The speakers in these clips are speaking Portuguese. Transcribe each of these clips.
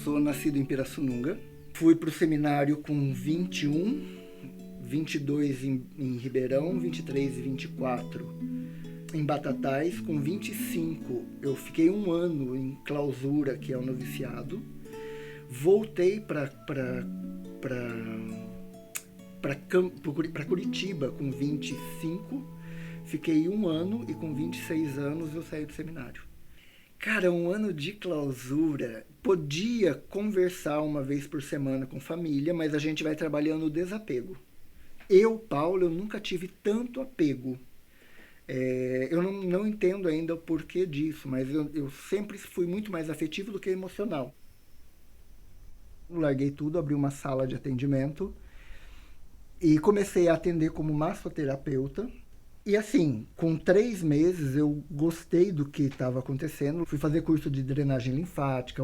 sou nascido em Pirassununga. Fui para o seminário com 21, 22 em Ribeirão, 23 e 24 em Batatais. Com 25 eu fiquei um ano em clausura, que é o noviciado. Voltei para Curitiba com 25, fiquei um ano e com 26 anos eu saí do seminário. Cara, um ano de clausura, podia conversar uma vez por semana com família, mas a gente vai trabalhando o desapego. Paulo, eu nunca tive tanto apego. Eu não entendo ainda o porquê disso, mas eu sempre fui muito mais afetivo do que emocional. Eu larguei tudo, abri uma sala de atendimento e comecei a atender como massoterapeuta. E assim, com 3 meses eu gostei do que estava acontecendo. Fui fazer curso de drenagem linfática,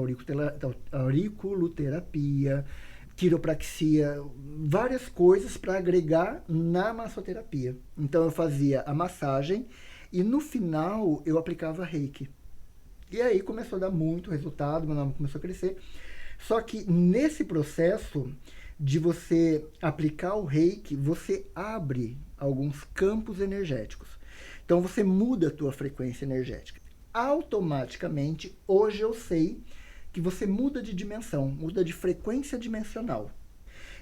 auriculoterapia, quiropraxia, várias coisas para agregar na massoterapia. Então eu fazia a massagem e no final eu aplicava reiki. E aí começou a dar muito resultado, meu nome começou a crescer. Só que nesse processo de você aplicar o reiki, você abre alguns campos energéticos. Então você muda a tua frequência energética. Automaticamente, hoje eu sei que você muda de dimensão, muda de frequência dimensional.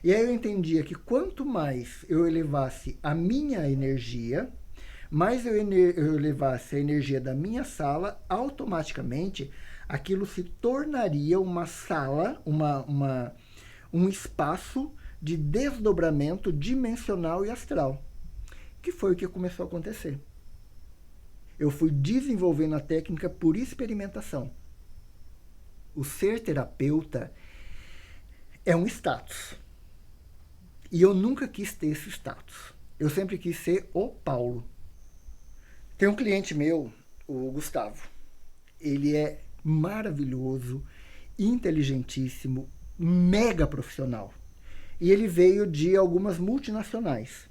E aí eu entendia que quanto mais eu elevasse a minha energia, mais eu elevasse a energia da minha sala, automaticamente aquilo se tornaria uma sala, um espaço de desdobramento dimensional e astral, que foi o que começou a acontecer. Eu fui desenvolvendo a técnica por experimentação. O ser terapeuta é um status. E eu nunca quis ter esse status. Eu sempre quis ser o Paulo. Tem um cliente meu, o Gustavo. Ele é maravilhoso, inteligentíssimo, mega profissional. E ele veio de algumas multinacionais.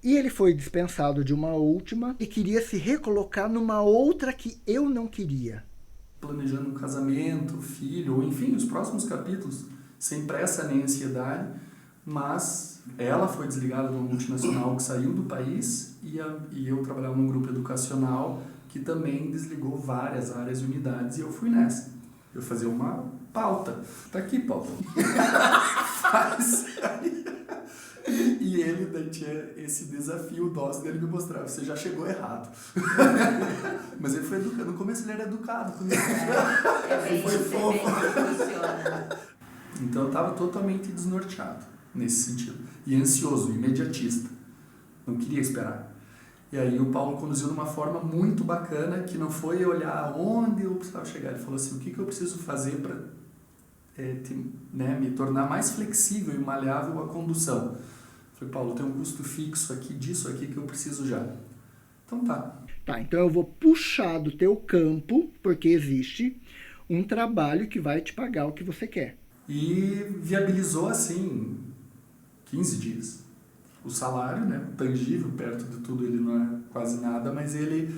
E ele foi dispensado de uma última e queria se recolocar numa outra que eu não queria. Planejando um casamento, filho, ou enfim, os próximos capítulos, sem pressa nem ansiedade, mas ela foi desligada de uma multinacional que saiu do país e eu trabalhava num grupo educacional que também desligou várias áreas e unidades e eu fui nessa. Eu fazia uma pauta. Tá aqui, Paulo. Faz aí. E ele daí tinha esse desafio nosso dele me mostrar, você já chegou errado. Mas ele foi educado, no começo ele era educado comigo. Foi fofo. Então eu estava totalmente desnorteado nesse sentido. E ansioso, imediatista. Não queria esperar. E aí o Paulo conduziu de uma forma muito bacana, que não foi olhar onde eu precisava chegar. Ele falou assim, o que eu preciso fazer para me tornar mais flexível e maleável a condução? Eu falei, Paulo, tem um custo fixo aqui, disso aqui que eu preciso já. Então tá. Tá, então eu vou puxar do teu campo, porque existe um trabalho que vai te pagar o que você quer. E viabilizou assim 15 dias. O salário, né, tangível, perto de tudo ele não é quase nada, mas ele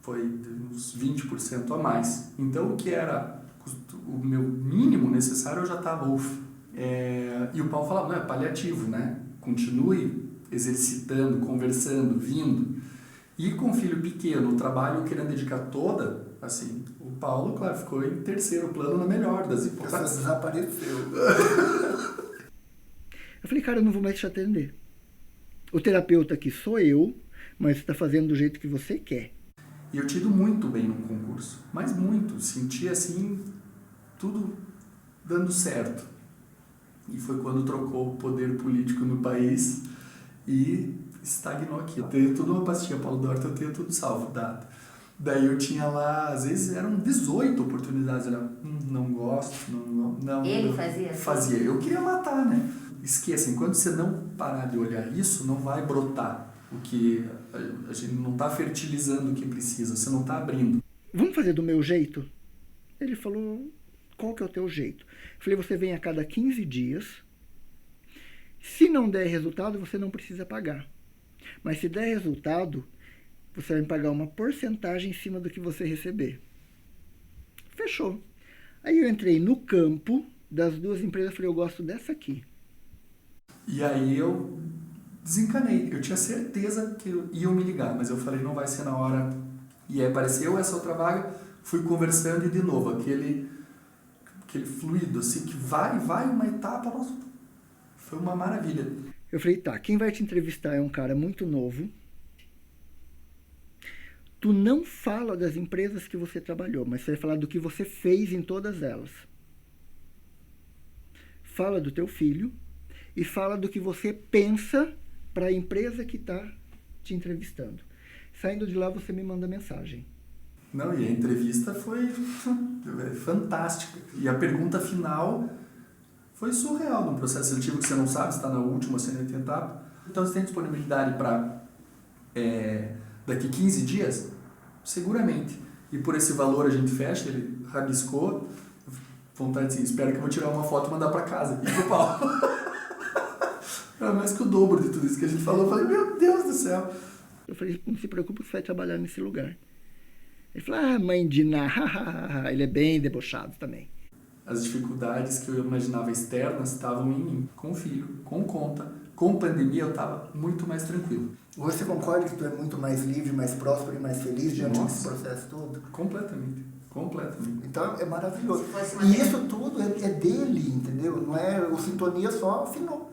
foi uns 20% a mais. Então o que era o meu mínimo necessário eu já estava e o Paulo falava, não, é paliativo, né? Continue exercitando, conversando, vindo. E com o filho pequeno, o trabalho querendo dedicar toda, assim, o Paulo, claro, ficou em terceiro plano na melhor das hipóteses. Desapareceu. Eu falei, cara, eu não vou mais te atender. O terapeuta aqui sou eu, mas você está fazendo do jeito que você quer. E eu tinha ido muito bem no concurso, mas muito. Senti, assim, tudo dando certo. E foi quando trocou o poder político no país e estagnou aqui. Eu tenho tudo uma pastinha, Paulo Duarte, eu tenho tudo salvo, dado. Daí eu tinha lá, às vezes eram 18 oportunidades. Eu não gosto, não. Ele fazia? Fazia. Eu queria matar, né? Esqueça, enquanto você não parar de olhar isso, não vai brotar o que a gente não está fertilizando o que precisa, você não está abrindo. Vamos fazer do meu jeito? Ele falou, qual que é o teu jeito? Eu falei, você vem a cada 15 dias. Se não der resultado, você não precisa pagar. Mas se der resultado, você vai pagar uma porcentagem em cima do que você receber. Fechou. Aí eu entrei no campo das duas empresas e falei, eu gosto dessa aqui. E aí eu desencanei. Eu tinha certeza que iam me ligar, mas eu falei, não vai ser na hora. E aí apareceu essa outra vaga, fui conversando e de novo, aquele fluido, assim, que vai uma etapa, nossa, foi uma maravilha. Eu falei, tá, quem vai te entrevistar é um cara muito novo. Tu não fala das empresas que você trabalhou, mas você vai falar do que você fez em todas elas. Fala do teu filho e fala do que você pensa para a empresa que está te entrevistando. Saindo de lá, você me manda mensagem. Não, e a entrevista foi fantástica. E a pergunta final foi surreal num processo seletivo que você não sabe se está na última ou se é na etapa. Então, você tem disponibilidade para daqui 15 dias? Seguramente. E por esse valor a gente fecha, ele rabiscou. Vontade assim, espero que eu vou tirar uma foto e mandar para casa. E pro Paulo. Era mais que o dobro de tudo isso que a gente falou. Eu falei, meu Deus do céu. Eu falei, não se preocupe, você vai trabalhar nesse lugar. Ele falou, mãe de Ná, ele é bem debochado também. As dificuldades que eu imaginava externas estavam em mim, com o filho, com conta, com pandemia eu estava muito mais tranquilo. Você concorda que tu é muito mais livre, mais próspero e mais feliz diante desse processo todo? Completamente. Então é maravilhoso. E isso tudo é dele, entendeu? Não é o Sintonia só afinou.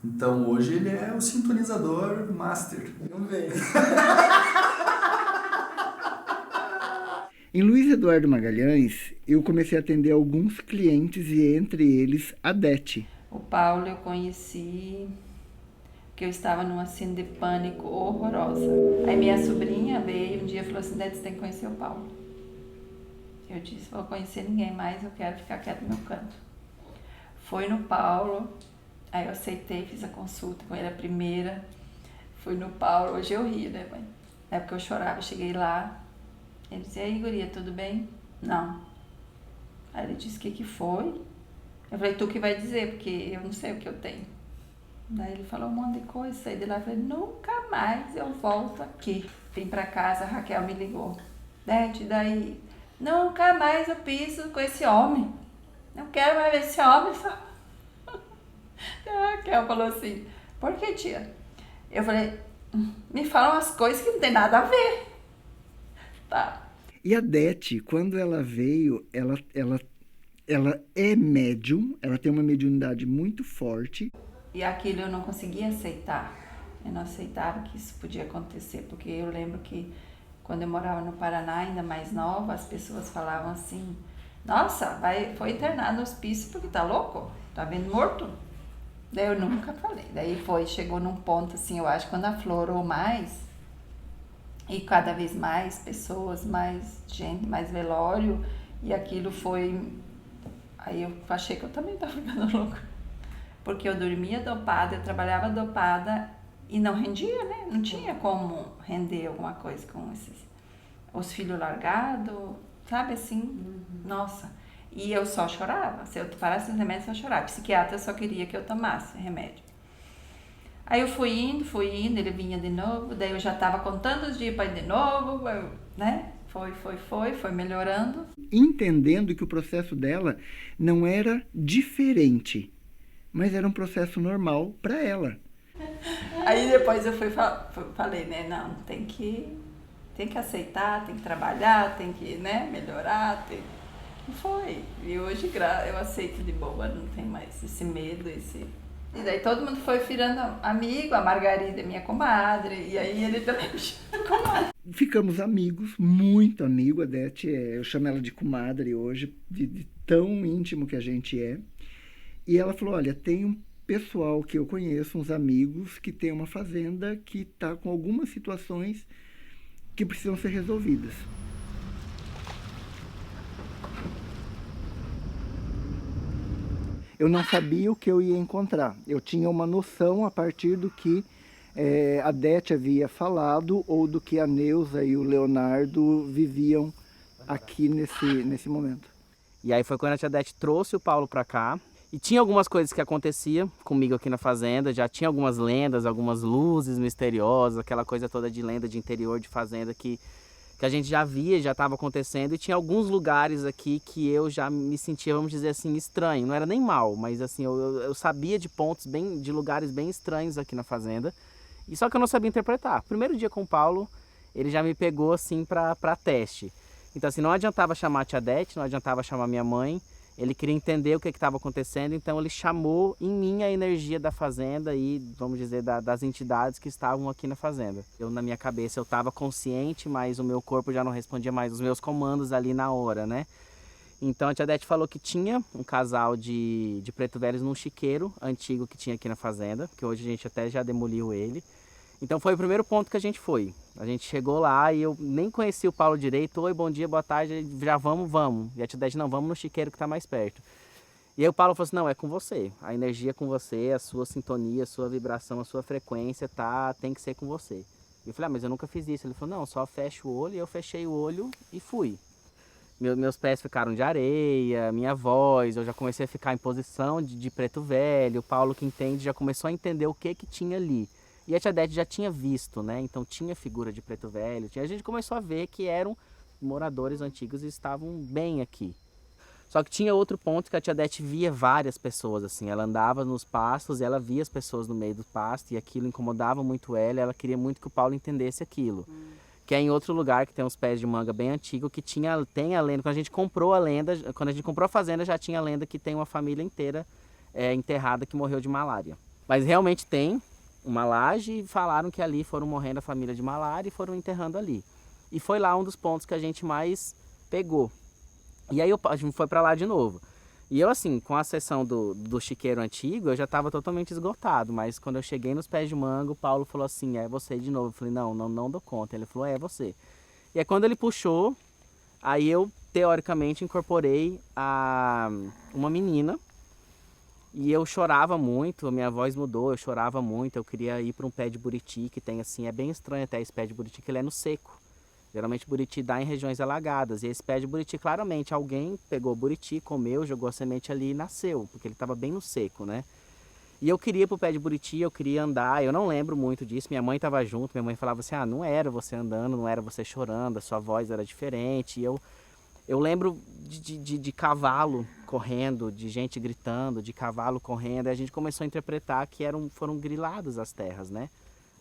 Então hoje ele é o sintonizador master. Não vem. Em Luiz Eduardo Magalhães, eu comecei a atender alguns clientes e entre eles a Dete. O Paulo eu conheci que eu estava numa cena de pânico horrorosa. Aí minha sobrinha veio um dia e falou assim, Dete, você tem que conhecer o Paulo. Eu disse, vou conhecer ninguém mais, eu quero ficar quieto no meu canto. Foi no Paulo, aí eu aceitei, fiz a consulta com ele a primeira. Fui no Paulo, hoje eu rio, né, mãe? Na época eu chorava, eu cheguei lá. Ele disse, e aí, guria, tudo bem? Não. Aí ele disse, o que foi? Eu falei, tu que vai dizer, porque eu não sei o que eu tenho. Daí ele falou um monte de coisa, saí de lá e falei, nunca mais eu volto aqui. Vim pra casa, a Raquel me ligou. Dete, daí, nunca mais eu piso com esse homem. Não quero mais ver esse homem. A Raquel falou assim, por que, tia? Eu falei, me fala umas coisas que não tem nada a ver. Tá. E a Dete, quando ela veio, ela é médium, ela tem uma mediunidade muito forte. E aquilo eu não conseguia aceitar. Eu não aceitava que isso podia acontecer, porque eu lembro que quando eu morava no Paraná, ainda mais nova, as pessoas falavam assim, nossa, foi internado no hospício porque tá louco? Tá vendo morto? Daí eu nunca falei. Daí chegou num ponto assim, eu acho, quando aflorou mais, e cada vez mais pessoas, mais gente, mais velório, e aquilo foi... Aí eu achei que eu também estava ficando louca. Porque eu dormia dopada, eu trabalhava dopada e não rendia, né? Não tinha como render alguma coisa com os filhos largados, sabe assim? Nossa. E eu só chorava. Se eu parasse os remédios, eu só chorava. O psiquiatra só queria que eu tomasse remédio. Aí eu fui indo, ele vinha de novo, daí eu já estava contando os dias para ir de novo, né? Foi melhorando. Entendendo que o processo dela não era diferente, mas era um processo normal para ela. Aí depois eu falei, né? Não, tem que aceitar, tem que trabalhar, tem que, né, melhorar. E foi. E hoje eu aceito de boa, não tem mais esse medo, E daí todo mundo foi virando amigo, a Margarida é minha comadre, e aí ele também me chama comadre. Ficamos amigos, muito amigos, a Dete, eu chamo ela de comadre hoje, de tão íntimo que a gente é. E ela falou, olha, tem um pessoal que eu conheço, uns amigos, que tem uma fazenda que está com algumas situações que precisam ser resolvidas. Eu não sabia o que eu ia encontrar. Eu tinha uma noção a partir do que a Dete havia falado ou do que a Neuza e o Leonardo viviam aqui nesse momento. E aí foi quando a tia Dete trouxe o Paulo para cá. E tinha algumas coisas que aconteciam comigo aqui na fazenda. Já tinha algumas lendas, algumas luzes misteriosas, aquela coisa toda de lenda de interior de fazenda que que a gente já via, já estava acontecendo, e tinha alguns lugares aqui que eu já me sentia, vamos dizer assim, estranho. Não era nem mal, mas assim, eu sabia de pontos de lugares bem estranhos aqui na fazenda, e só que eu não sabia interpretar. Primeiro dia com o Paulo, ele já me pegou assim para teste. Então assim, não adiantava chamar a tia Dete, não adiantava chamar minha mãe, ele queria entender o que estava acontecendo, então ele chamou em mim a energia da fazenda e, vamos dizer, das entidades que estavam aqui na fazenda. Eu, na minha cabeça, eu estava consciente, mas o meu corpo já não respondia mais os meus comandos ali na hora, né? Então a tia Dete falou que tinha um casal de preto velhos num chiqueiro antigo que tinha aqui na fazenda, que hoje a gente até já demoliu ele. Então foi o primeiro ponto que a gente foi. A gente chegou lá e eu nem conhecia o Paulo direito. Oi, bom dia, boa tarde, já vamos. E a tia Dete, não, vamos no chiqueiro que está mais perto. E aí o Paulo falou assim, não, é com você. A energia é com você, a sua sintonia, a sua vibração, a sua frequência tem que ser com você. E eu falei, mas eu nunca fiz isso. Ele falou, não, só fecha o olho. E eu fechei o olho e fui. Meus pés ficaram de areia, minha voz, eu já comecei a ficar em posição de preto velho. O Paulo, que entende, já começou a entender o que tinha ali. E a tia Dete já tinha visto, né? Então tinha figura de preto velho. A gente começou a ver que eram moradores antigos e estavam bem aqui. Só que tinha outro ponto que a tia Dete via várias pessoas, assim. Ela andava nos pastos e ela via as pessoas no meio do pasto e aquilo incomodava muito ela. Ela queria muito que o Paulo entendesse aquilo. Que é em outro lugar que tem uns pés de manga bem antigo, que tem a lenda. Quando a gente comprou a fazenda, já tinha a lenda que tem uma família inteira enterrada que morreu de malária. Mas realmente tem uma laje e falaram que ali foram morrendo a família de malária e foram enterrando ali. E foi lá um dos pontos que a gente mais pegou. E aí a gente foi para lá de novo. E eu assim, com a sessão do chiqueiro antigo, eu já estava totalmente esgotado. Mas quando eu cheguei nos pés de manga, o Paulo falou assim, é você de novo. Eu falei, não dou conta. Ele falou, é você. E aí quando ele puxou, aí eu teoricamente incorporei uma menina. E eu chorava muito, a minha voz mudou, eu chorava muito, eu queria ir para um pé de buriti que tem assim, é bem estranho até esse pé de buriti, que ele é no seco. Geralmente buriti dá em regiões alagadas, e esse pé de buriti, claramente, alguém pegou o buriti, comeu, jogou a semente ali e nasceu, porque ele estava bem no seco, né? E eu queria ir para o pé de buriti, eu queria andar, eu não lembro muito disso, minha mãe estava junto, minha mãe falava assim, não era você andando, não era você chorando, a sua voz era diferente, e eu lembro de cavalo correndo, de gente gritando, de cavalo correndo, e a gente começou a interpretar que foram griladas as terras, né?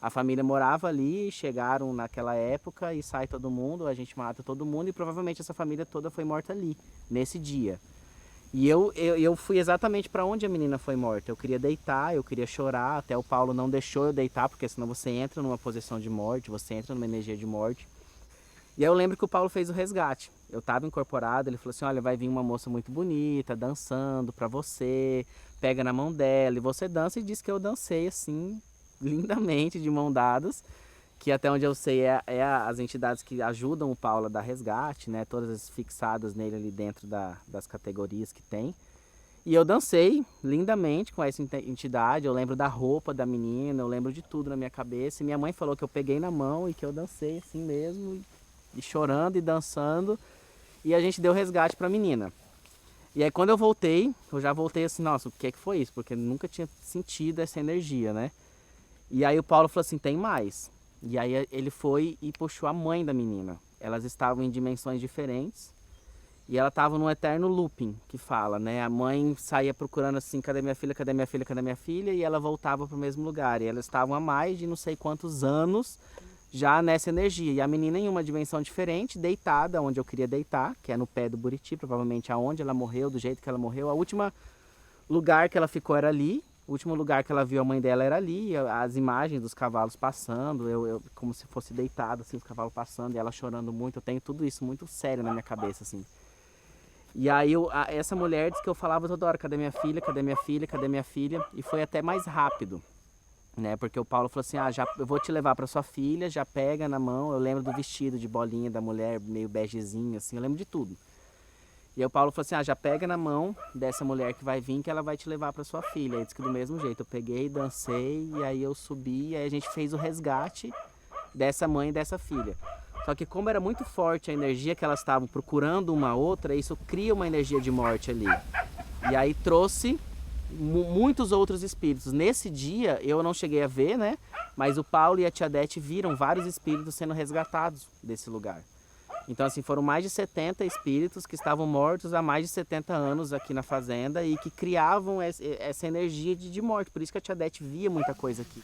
A família morava ali, chegaram naquela época e sai todo mundo, a gente mata todo mundo e provavelmente essa família toda foi morta ali, nesse dia. E eu fui exatamente para onde a menina foi morta. Eu queria deitar, eu queria chorar, até o Paulo não deixou eu deitar, porque senão você entra numa posição de morte, você entra numa energia de morte. E aí eu lembro que o Paulo fez o resgate. Eu estava incorporado, ele falou assim, olha, vai vir uma moça muito bonita, dançando para você, pega na mão dela e você dança, e diz que eu dancei assim, lindamente, de mão dadas, que até onde eu sei as entidades que ajudam o Paulo a dar resgate, né, todas fixadas nele ali dentro das categorias que tem. E eu dancei lindamente com essa entidade, eu lembro da roupa da menina, eu lembro de tudo na minha cabeça, e minha mãe falou que eu peguei na mão e que eu dancei assim mesmo, e chorando e dançando, e a gente deu resgate para a menina. E aí quando eu já voltei assim, nossa, o que foi isso? Porque eu nunca tinha sentido essa energia, né? E aí o Paulo falou assim, tem mais. E aí ele foi e puxou a mãe da menina. Elas estavam em dimensões diferentes e ela estava num eterno looping, que fala, né? A mãe saía procurando assim, cadê minha filha, cadê minha filha, cadê minha filha? E ela voltava para o mesmo lugar. E elas estavam há mais de não sei quantos anos já nessa energia. E a menina em uma dimensão diferente, deitada onde eu queria deitar, que é no pé do buriti, provavelmente aonde ela morreu, do jeito que ela morreu. A última lugar que ela ficou era ali. O último lugar que ela viu a mãe dela era ali, as imagens dos cavalos passando, eu como se fosse deitado, assim, os cavalos passando e ela chorando muito. Eu tenho tudo isso muito sério na minha cabeça, assim. E aí essa mulher disse que eu falava toda hora, cadê minha filha, cadê minha filha, cadê minha filha? E foi até mais rápido, né? Porque o Paulo falou assim, eu vou te levar para sua filha, já pega na mão. Eu lembro do vestido de bolinha da mulher, meio begezinho, assim, eu lembro de tudo. E aí o Paulo falou assim, já pega na mão dessa mulher que vai vir, que ela vai te levar para sua filha. Ele disse que do mesmo jeito, eu peguei, dancei, e aí eu subi, e aí a gente fez o resgate dessa mãe e dessa filha. Só que como era muito forte a energia que elas estavam procurando uma outra, isso cria uma energia de morte ali. E aí trouxe muitos outros espíritos. Nesse dia, eu não cheguei a ver, né? Mas o Paulo e a tia Dete viram vários espíritos sendo resgatados desse lugar. Então, assim, foram mais de 70 espíritos que estavam mortos há mais de 70 anos aqui na fazenda e que criavam essa energia de morte. Por isso que a tia Dete via muita coisa aqui.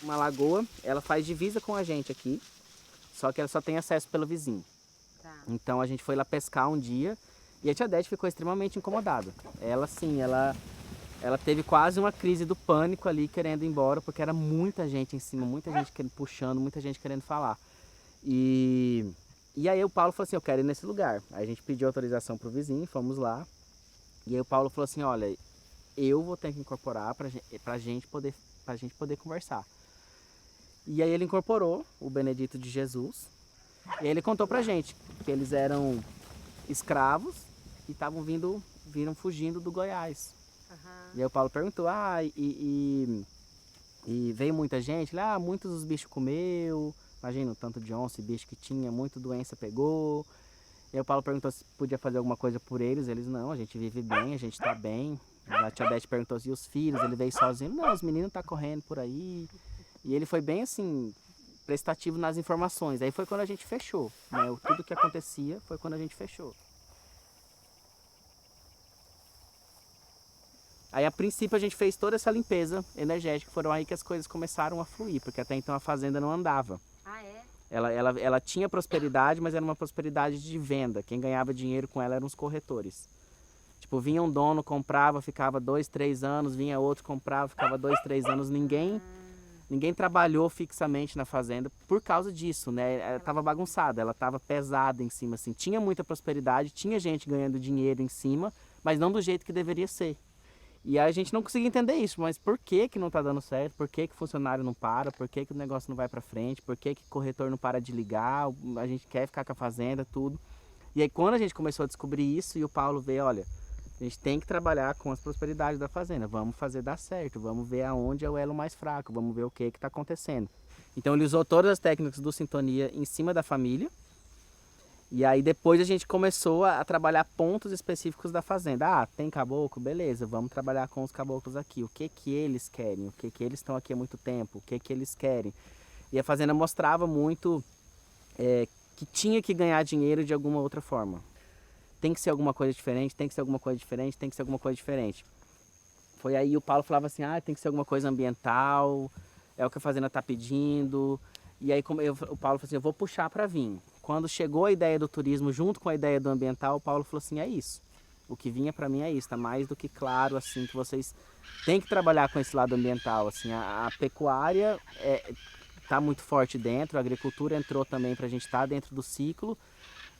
Uma lagoa, ela faz divisa com a gente aqui, só que ela só tem acesso pelo vizinho. Então a gente foi lá pescar um dia e a tia Dete ficou extremamente incomodada. Ela sim, ela teve quase uma crise do pânico ali, querendo ir embora, porque era muita gente em cima, muita gente puxando, muita gente querendo falar. E aí o Paulo falou assim, eu quero ir nesse lugar. Aí a gente pediu autorização pro vizinho, fomos lá. E aí o Paulo falou assim, olha, eu vou ter que incorporar pra gente poder conversar. E aí ele incorporou o Benedito de Jesus. E aí ele contou pra gente que eles eram escravos e viram fugindo do Goiás. Uhum. E aí o Paulo perguntou, e veio muita gente? Ele, muitos os bichos comeu, imagina o tanto de onça e bicho que tinha, muita doença pegou. E aí o Paulo perguntou se podia fazer alguma coisa por eles. Eles, não, a gente vive bem, a gente tá bem. A tia Dete perguntou se os filhos, ele veio sozinho. Não, os meninos tá correndo por aí. E ele foi bem assim, prestativo nas informações. Aí foi quando a gente fechou, né? Tudo que acontecia foi quando a gente fechou. Aí a princípio a gente fez toda essa limpeza energética, foram aí que as coisas começaram a fluir, porque até então a fazenda não andava. Ah, é? Ela tinha prosperidade, mas era uma prosperidade de venda. Quem ganhava dinheiro com ela eram os corretores. Tipo, vinha um dono, comprava, ficava 2, 3 anos, vinha outro, comprava, ficava 2, 3 anos, Ninguém trabalhou fixamente na fazenda por causa disso, né? Ela estava bagunçada, ela estava pesada em cima, assim. Tinha muita prosperidade, tinha gente ganhando dinheiro em cima, mas não do jeito que deveria ser. E aí a gente não conseguia entender isso, mas por que que não está dando certo? Por que que o funcionário não para? Por que que o negócio não vai para frente? Por que que o corretor não para de ligar? A gente quer ficar com a fazenda, tudo. E aí quando a gente começou a descobrir isso e o Paulo veio, olha, a gente tem que trabalhar com as prosperidades da fazenda, vamos fazer dar certo, vamos ver aonde é o elo mais fraco, vamos ver o que está acontecendo. Então ele usou todas as técnicas do Sintonia em cima da família, e aí depois a gente começou a trabalhar pontos específicos da fazenda. Tem caboclo? Beleza, vamos trabalhar com os caboclos aqui, o que que eles querem, o que que eles estão aqui há muito tempo, o que que eles querem. E a fazenda mostrava muito que tinha que ganhar dinheiro de alguma outra forma. Tem que ser alguma coisa diferente, tem que ser alguma coisa diferente, tem que ser alguma coisa diferente. Foi aí o Paulo falava assim, tem que ser alguma coisa ambiental, é o que a fazenda está pedindo. E aí o Paulo falou assim, eu vou puxar para vir. Quando chegou a ideia do turismo junto com a ideia do ambiental, o Paulo falou assim, é isso. O que vinha para mim é isso, tá mais do que claro assim que vocês têm que trabalhar com esse lado ambiental. Assim, a pecuária está muito forte dentro, a agricultura entrou também para a gente estar dentro do ciclo.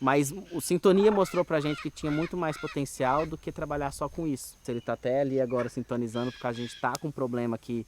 Mas o Sintonia mostrou pra gente que tinha muito mais potencial do que trabalhar só com isso. Ele tá até ali agora sintonizando porque a gente tá com um problema aqui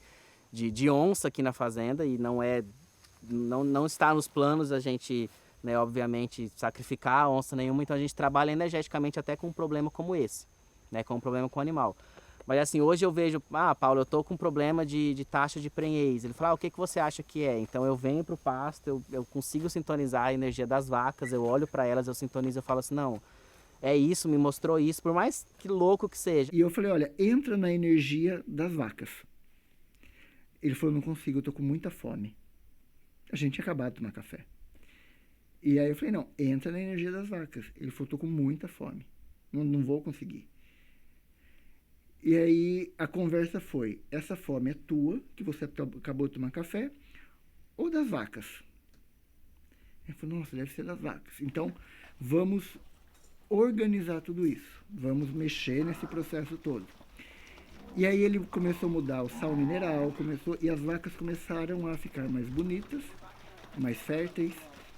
de onça aqui na fazenda e não está nos planos a gente, né, obviamente, sacrificar a onça nenhuma. Então a gente trabalha energeticamente até com um problema como esse, né, com um problema com o animal. Mas assim, hoje eu vejo, Paulo, eu tô com um problema de taxa de prenhez. Ele fala, o que que você acha que é? Então eu venho pro pasto, eu consigo sintonizar a energia das vacas, eu olho para elas, eu sintonizo, eu falo assim, não, é isso, me mostrou isso, por mais que louco que seja. E eu falei, olha, entra na energia das vacas. Ele falou, não consigo, eu tô com muita fome. A gente tinha acabado de tomar café. E aí eu falei, não, entra na energia das vacas. Ele falou, tô com muita fome, não vou conseguir. E aí a conversa foi, essa fome é tua, que você acabou de tomar café, ou das vacas? Ele falou, nossa, deve ser das vacas. Então, vamos organizar tudo isso, vamos mexer nesse processo todo. E aí ele começou a mudar o sal mineral, e as vacas começaram a ficar mais bonitas, mais férteis,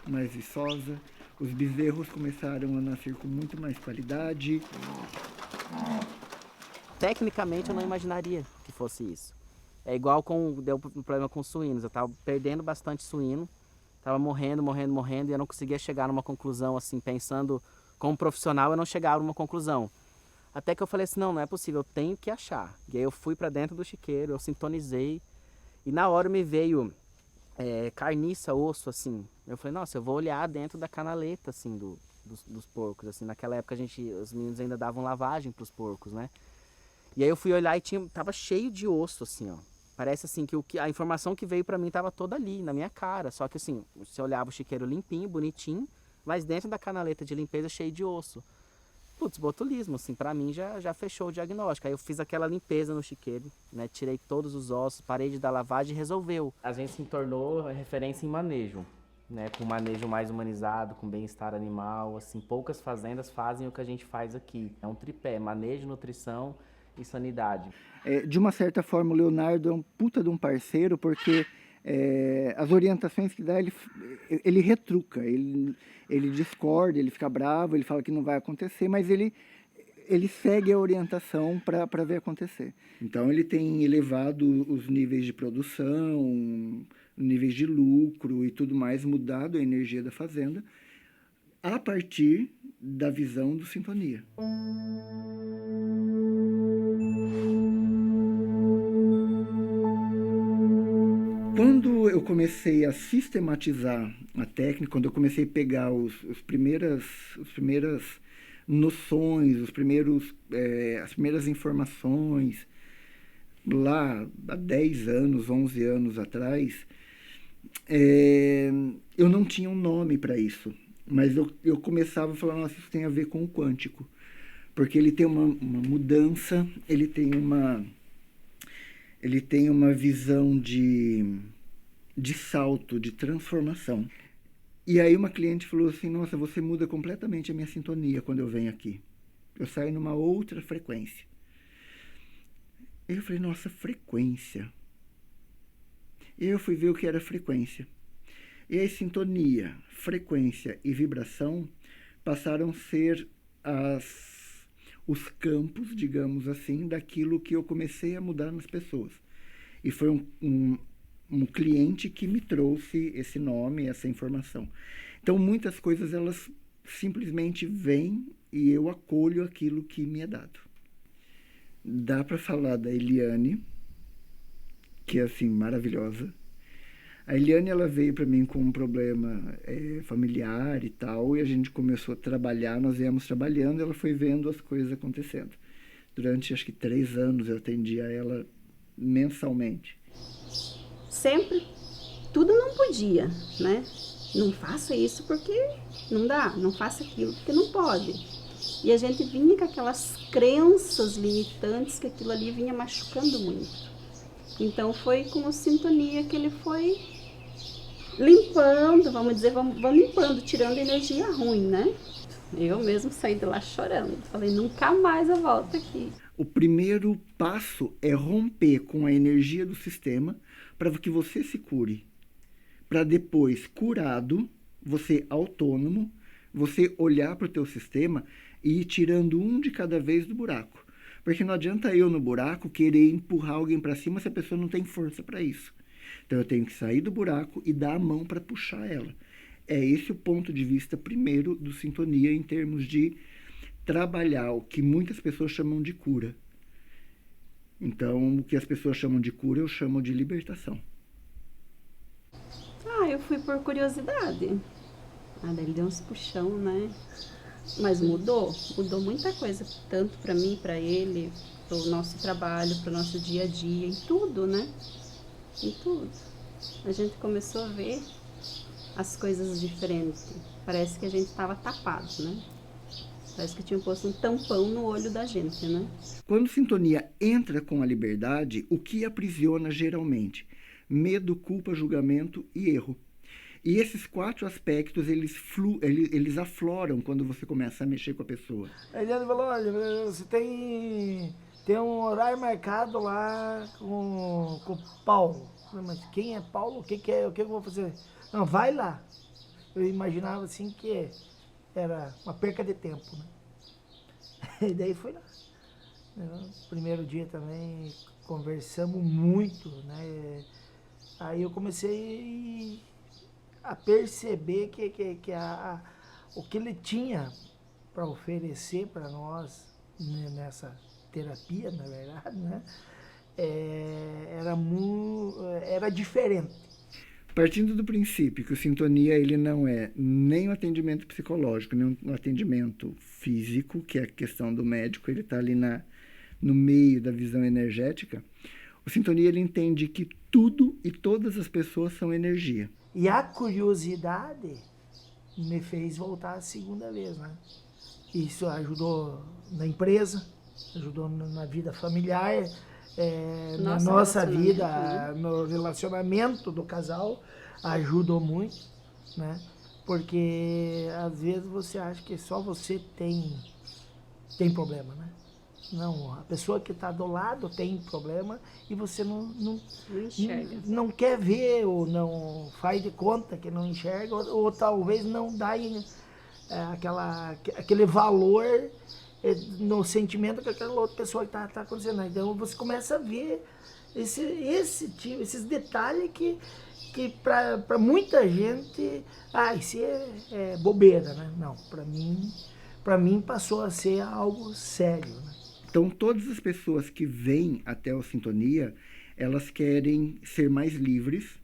mais viçosas. Os bezerros começaram a nascer com muito mais qualidade. Tecnicamente eu não imaginaria que fosse isso. É igual deu um problema com os suínos. Eu estava perdendo bastante suíno, estava morrendo, e eu não conseguia chegar numa conclusão, assim, pensando como profissional, eu não chegava numa conclusão. Até que eu falei assim, não é possível, eu tenho que achar. E aí eu fui para dentro do chiqueiro, eu sintonizei, e na hora me veio carniça, osso, assim. Eu falei, nossa, eu vou olhar dentro da canaleta, assim, dos porcos, assim. Naquela época os meninos ainda davam lavagem pros porcos, né? E aí eu fui olhar e tava cheio de osso, assim, ó. Parece assim que a informação que veio pra mim tava toda ali, na minha cara. Só que assim, você olhava o chiqueiro limpinho, bonitinho, mas dentro da canaleta de limpeza cheio de osso. Putz, botulismo, assim, pra mim já fechou o diagnóstico. Aí eu fiz aquela limpeza no chiqueiro, né? Tirei todos os ossos, parei de dar lavagem e resolveu. A gente se tornou referência em manejo, né? Com manejo mais humanizado, com bem-estar animal, assim, poucas fazendas fazem o que a gente faz aqui. É um tripé, manejo, nutrição e sanidade. De uma certa forma, o Leonardo é um puta de um parceiro, porque as orientações que dá, ele retruca, ele discorda, ele fica bravo, ele fala que não vai acontecer, mas ele segue a orientação para ver acontecer. Então, ele tem elevado os níveis de produção, níveis de lucro e tudo mais, mudado a energia da fazenda, a partir da visão do Sintonia. Quando eu comecei a sistematizar a técnica, quando eu comecei a pegar as primeiras noções, as primeiras informações, lá há 10 anos, 11 anos atrás, eu não tinha um nome para isso, mas eu começava a falar, nossa, isso tem a ver com o quântico, porque ele tem uma mudança, ele tem uma visão de salto, de transformação. E aí uma cliente falou assim, nossa, você muda completamente a minha sintonia quando eu venho aqui. Eu saio numa outra frequência. Eu falei, nossa, frequência. E eu fui ver o que era frequência. E aí sintonia, frequência e vibração passaram a ser os campos, digamos assim, daquilo que eu comecei a mudar nas pessoas. E foi um cliente que me trouxe esse nome, essa informação. Então, muitas coisas, elas simplesmente vêm e eu acolho aquilo que me é dado. Dá para falar da Eliane, que é, assim, maravilhosa. A Eliane, ela veio para mim com um problema familiar e tal, e a gente começou a trabalhar, nós viemos trabalhando, ela foi vendo as coisas acontecendo. Durante, acho que 3 anos, eu atendia ela mensalmente. Sempre, tudo não podia, né? Não faça isso porque não dá, não faça aquilo porque não pode. E a gente vinha com aquelas crenças limitantes que aquilo ali vinha machucando muito. Então foi com a sintonia que ele foi limpando, vamos dizer, vamos limpando, tirando a energia ruim, né? Eu mesmo saí de lá chorando, falei, nunca mais eu volto aqui. O primeiro passo é romper com a energia do sistema para que você se cure. Para depois, curado, você autônomo, você olhar para o teu sistema e ir tirando um de cada vez do buraco. Porque não adianta eu no buraco querer empurrar alguém para cima se a pessoa não tem força para isso. Então eu tenho que sair do buraco e dar a mão para puxar ela. É esse o ponto de vista primeiro do Sintonia em termos de trabalhar o que muitas pessoas chamam de cura. Então, o que as pessoas chamam de cura, eu chamo de libertação. Eu fui por curiosidade. Daí ele deu uns puxão, né? Mas mudou muita coisa, tanto para mim, para ele, para o nosso trabalho, para o nosso dia a dia, em tudo, né? Em tudo. A gente começou a ver as coisas diferentes. Parece que a gente estava tapado, né? Parece que tinha posto um tampão no olho da gente, né? Quando Sintonia entra com a liberdade, o que aprisiona geralmente? Medo, culpa, julgamento e erro. E esses 4 aspectos, eles afloram quando você começa a mexer com a pessoa. A Eliane falou, olha, você tem um horário marcado lá com o Paulo. Mas quem é Paulo? O que eu vou fazer? Não, vai lá. Eu imaginava assim que era uma perca de tempo, né? E daí fui lá. No primeiro dia também conversamos muito, né? Aí eu comecei a perceber que o que ele tinha para oferecer para nós, né, nessa terapia, na verdade, né, era diferente. Partindo do princípio que o sintonia ele não é nem um atendimento psicológico, nem um atendimento físico, que é a questão do médico, ele está ali no meio da visão energética, o sintonia ele entende que tudo e todas as pessoas são energia. E a curiosidade me fez voltar a segunda vez, né? Isso ajudou na empresa, ajudou na vida familiar, na nossa vida, no relacionamento do casal, ajudou muito, né? Porque às vezes você acha que só você tem problema, né? Não, a pessoa que está do lado tem problema e você não enxerga. não quer ver ou não faz de conta que não enxerga ou talvez não dá aquele valor no sentimento que aquela outra pessoa está acontecendo. Então você começa a ver esses detalhes que para muita gente, isso é bobeira, né? Não, para mim passou a ser algo sério, né? Então, todas as pessoas que vêm até o Sintonia, elas querem ser mais livres,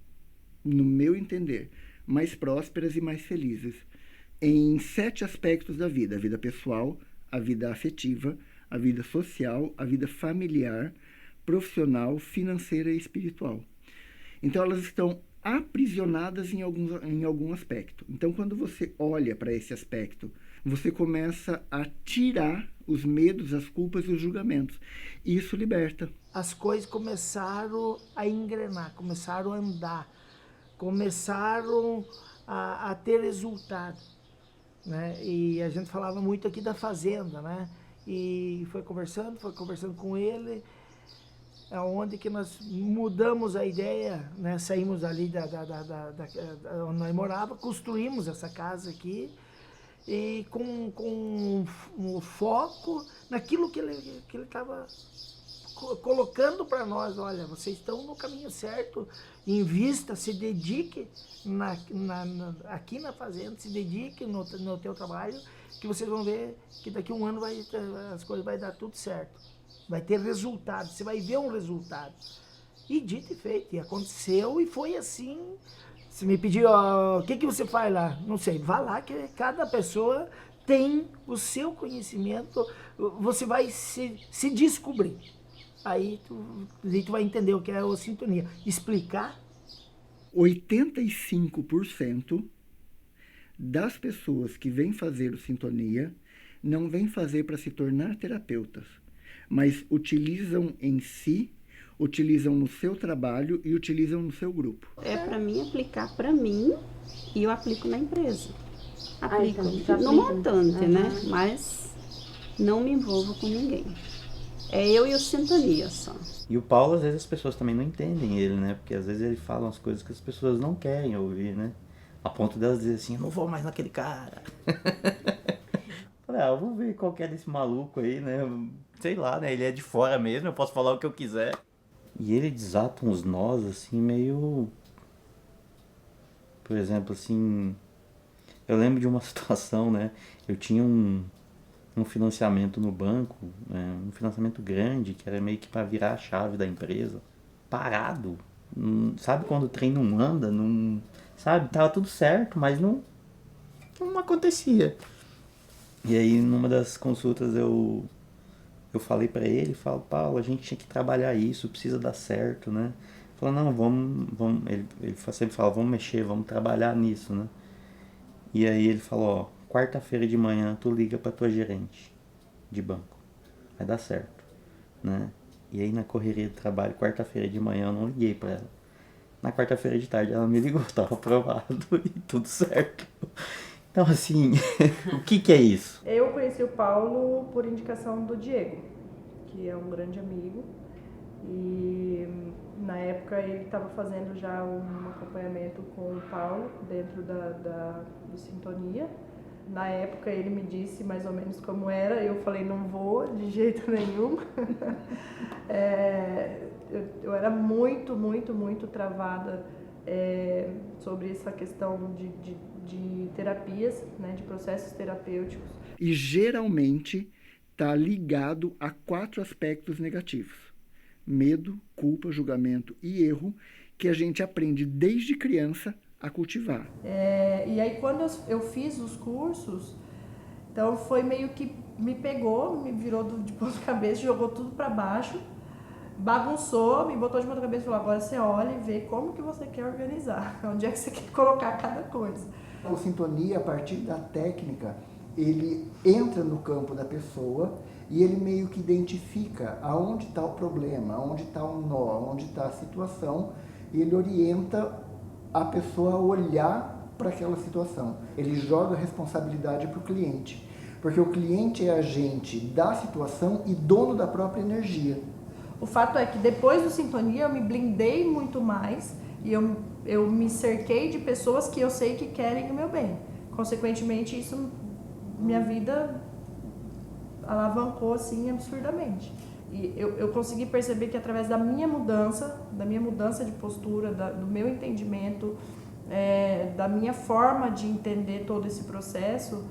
no meu entender, mais prósperas e mais felizes, em 7 aspectos da vida: a vida pessoal, a vida afetiva, a vida social, a vida familiar, profissional, financeira e espiritual. Então, elas estão aprisionadas em algum aspecto. Então, quando você olha para esse aspecto, você começa a tirar os medos, as culpas e os julgamentos. E isso liberta. As coisas começaram a engrenar, começaram a andar, começaram a ter resultado, né? E a gente falava muito aqui da fazenda, né? E foi conversando com ele, onde que nós mudamos a ideia, né? Saímos ali onde nós morávamos, construímos essa casa aqui, e com um foco naquilo que ele estava colocando para nós. Olha, vocês estão no caminho certo, invista, se dedique aqui na fazenda, se dedique no teu trabalho, que vocês vão ver que daqui a um ano as coisas vai dar tudo certo, vai ter resultado, você vai ver um resultado. E dito e feito, e aconteceu, e foi assim. Se me pedir, o que você faz lá? Não sei, vá lá que cada pessoa tem o seu conhecimento, você vai se descobrir. Aí tu vai entender o que é a sintonia. Explicar. 85% das pessoas que vêm fazer o Sintonia não vêm fazer para se tornar terapeutas, mas utilizam em si, utilizam no seu trabalho e utilizam no seu grupo. É para mim aplicar para mim e eu aplico na empresa. Aplico então, no montante, né? Mas não me envolvo com ninguém. É eu e o Sintonia só. E o Paulo, às vezes as pessoas também não entendem ele, né? Porque às vezes ele fala umas coisas que as pessoas não querem ouvir, né? A ponto delas dizer assim, eu não vou mais naquele cara. Falei, eu vou ver qual que é desse maluco aí, né? Sei lá, né? Ele é de fora mesmo, eu posso falar o que eu quiser. E ele desata uns nós, assim, meio... Por exemplo, assim... Eu lembro de uma situação, né? Eu tinha um financiamento no banco, um financiamento grande, que era meio que para virar a chave da empresa. Parado. Sabe quando o trem não anda? Não, sabe? Tava tudo certo, mas não acontecia. E aí, numa das consultas, eu falei pra ele, Paulo, a gente tinha que trabalhar isso, precisa dar certo, né? Falou, não, vamos ele sempre fala, vamos mexer, vamos trabalhar nisso, né? E aí ele falou, quarta-feira de manhã tu liga pra tua gerente de banco, vai dar certo, né? E aí na correria do trabalho, quarta-feira de manhã eu não liguei pra ela. Na quarta-feira de tarde ela me ligou, tava aprovado e tudo certo. Então, assim, o que é isso? Eu conheci o Paulo por indicação do Diego, que é um grande amigo. E na época ele estava fazendo já um acompanhamento com o Paulo dentro do Sintonia. Na época ele me disse mais ou menos como era, eu falei, não vou de jeito nenhum. Eu era muito, muito, muito travada sobre essa questão de terapias, né, de processos terapêuticos. E geralmente está ligado a 4 aspectos negativos: medo, culpa, julgamento e erro, que a gente aprende desde criança a cultivar. E aí quando eu fiz os cursos, então foi meio que me pegou, me virou de ponta cabeça, jogou tudo para baixo, bagunçou, me botou de ponta cabeça e falou, agora você olha e vê como que você quer organizar, onde é que você quer colocar cada coisa. O Sintonia, a partir da técnica, ele entra no campo da pessoa e ele meio que identifica aonde está o problema, aonde está o nó, aonde está a situação, e ele orienta a pessoa a olhar para aquela situação. Ele joga a responsabilidade para o cliente, porque o cliente é agente da situação e dono da própria energia. O fato é que depois do Sintonia eu me blindei muito mais e eu me cerquei de pessoas que eu sei que querem o meu bem. Consequentemente, isso, minha vida alavancou assim absurdamente. E eu consegui perceber que através da minha mudança de postura, do meu entendimento, da minha forma de entender todo esse processo,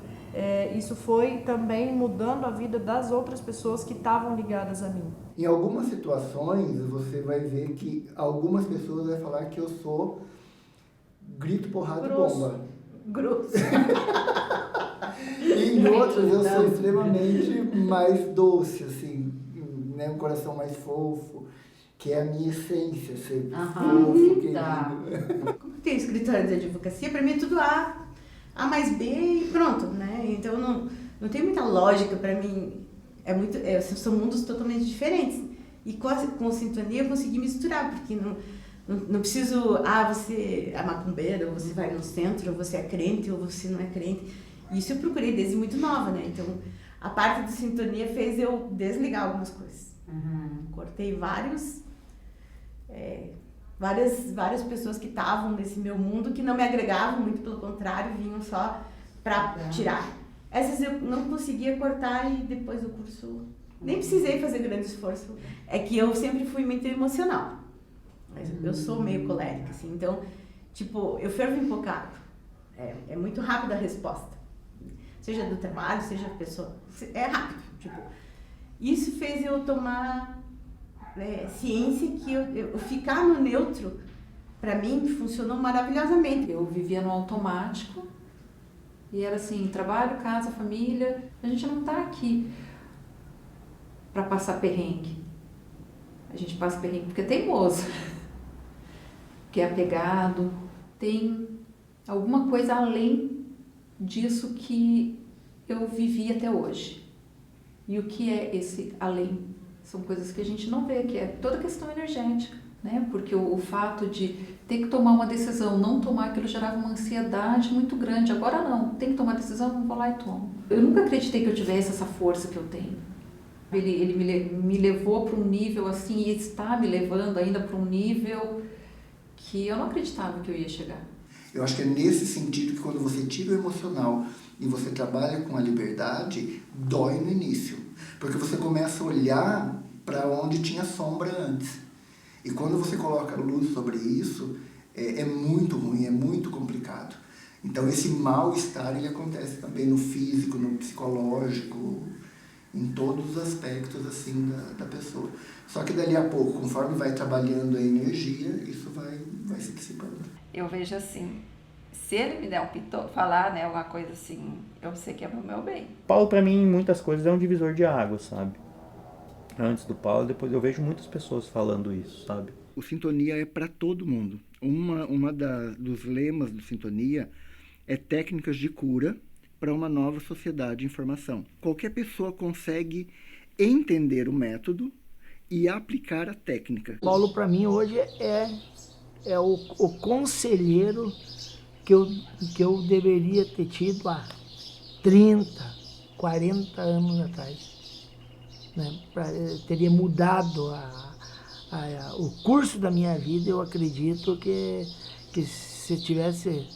isso foi também mudando a vida das outras pessoas que estavam ligadas a mim. Em algumas situações, você vai ver que algumas pessoas vão falar que eu sou grito, porrada e bomba. Grosso. E em outras eu sou extremamente mais doce, assim, né? Um coração mais fofo, que é a minha essência, ser fofo, querido. Tá. Como eu tenho escritório de advocacia, para mim é tudo A mais B e pronto, né? Então não tem muita lógica para mim. São mundos totalmente diferentes. E com Sintonia eu consegui misturar, porque não preciso, você é macumbeira, ou você vai no centro, ou você é crente, ou você não é crente. Isso eu procurei desde muito nova, né? Então, a parte de Sintonia fez eu desligar algumas coisas. Cortei várias pessoas que estavam nesse meu mundo, que não me agregavam, muito pelo contrário, vinham só para tirar. Essas eu não conseguia cortar e depois do curso nem precisei fazer grande esforço. É que eu sempre fui muito emocional. Eu sou meio colérica, assim, então, tipo, eu fervo em bocado. É muito rápida a resposta. Seja do trabalho, seja a pessoa. É rápido, tipo. Isso fez eu tomar ciência que eu ficar no neutro, pra mim, funcionou maravilhosamente. Eu vivia no automático e era assim, trabalho, casa, família. A gente não tá aqui pra passar perrengue. A gente passa perrengue porque é teimoso, porque é apegado. Tem alguma coisa além disso que eu vivi até hoje. E o que é esse além? São coisas que a gente não vê, que é toda a questão energética, né? Porque o fato de ter que tomar uma decisão, não tomar aquilo gerava uma ansiedade muito grande. Agora não, tem que tomar decisão, não vou lá e tomo. Eu nunca acreditei que eu tivesse essa força que eu tenho. Ele me levou para um nível assim, e está me levando ainda para um nível que eu não acreditava que eu ia chegar. Eu acho que é nesse sentido que quando você tira o emocional e você trabalha com a liberdade, dói no início. Porque você começa a olhar para onde tinha sombra antes. E quando você coloca luz sobre isso, é muito ruim, é muito complicado. Então esse mal-estar ele acontece também no físico, no psicológico, em todos os aspectos assim da pessoa. Só que dali a pouco, conforme vai trabalhando a energia, isso vai se dissipando. Eu vejo assim, se ele me der um pitoco, falar, né, alguma coisa assim, eu sei que é pro meu bem. Paulo, pra mim, em muitas coisas é um divisor de águas, sabe? Antes do Paulo, depois eu vejo muitas pessoas falando isso, sabe? O Sintonia é para todo mundo. Dos lemas do Sintonia é técnicas de cura para uma nova sociedade de informação. Qualquer pessoa consegue entender o método e aplicar a técnica. Paulo, para mim, hoje é o conselheiro que eu deveria ter tido há 30, 40 anos atrás. Né? Teria mudado o curso da minha vida. Eu acredito que se tivesse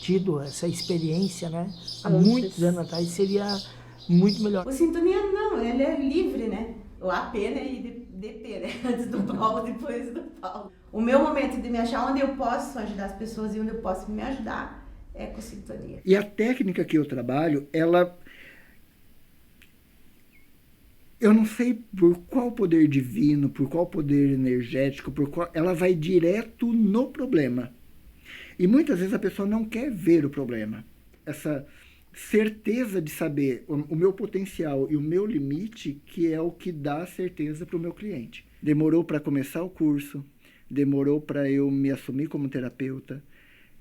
tido essa experiência, né, há muitos anos atrás, seria muito melhor. O Sintonia não, ele é livre, né? O AP, né, e DP, né? Antes do Paulo, depois do Paulo. O meu momento de me achar onde eu posso ajudar as pessoas e onde eu posso me ajudar é com Sintonia. E a técnica que eu trabalho, Eu não sei por qual poder divino, por qual poder energético, ela vai direto no problema. E muitas vezes a pessoa não quer ver o problema. Essa certeza de saber o meu potencial e o meu limite, que é o que dá certeza para o meu cliente. Demorou para começar o curso, demorou para eu me assumir como terapeuta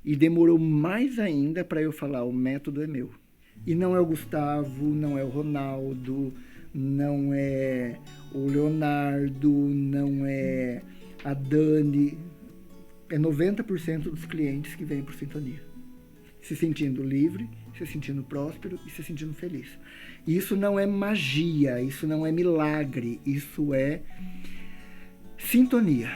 e demorou mais ainda para eu falar, o método é meu. E não é o Gustavo, não é o Ronaldo, não é o Leonardo, não é a Dani. É 90% dos clientes que vêm por Sintonia. Se sentindo livre, se sentindo próspero e se sentindo feliz. E isso não é magia, isso não é milagre, isso é sintonia.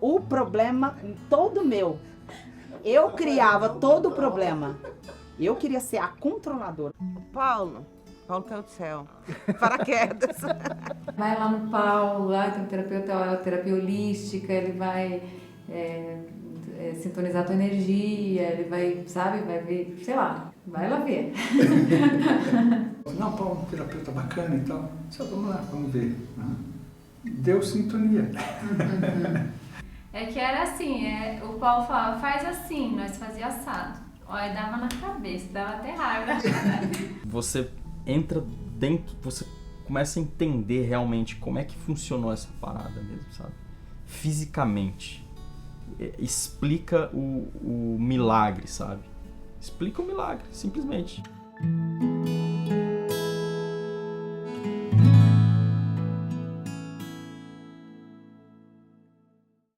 O problema todo meu. Eu criava todo o problema. Eu queria ser a controladora. Paulo caiu do céu. Paraquedas. Vai lá no Paulo, lá tem um terapeuta, terapia holística, ele vai sintonizar a tua energia, ele vai, sabe, vai ver, sei lá, vai lá ver. Não, Paulo, terapeuta bacana e tal. Só vamos lá, vamos ver. Deu sintonia. É que era assim, o Paulo falava, faz assim, nós fazia assado. Olha, dava na cabeça, dava até raiva. Você entra dentro, você começa a entender realmente como é que funcionou essa parada mesmo, sabe? Fisicamente. Explica o milagre, sabe? Explica o milagre, simplesmente.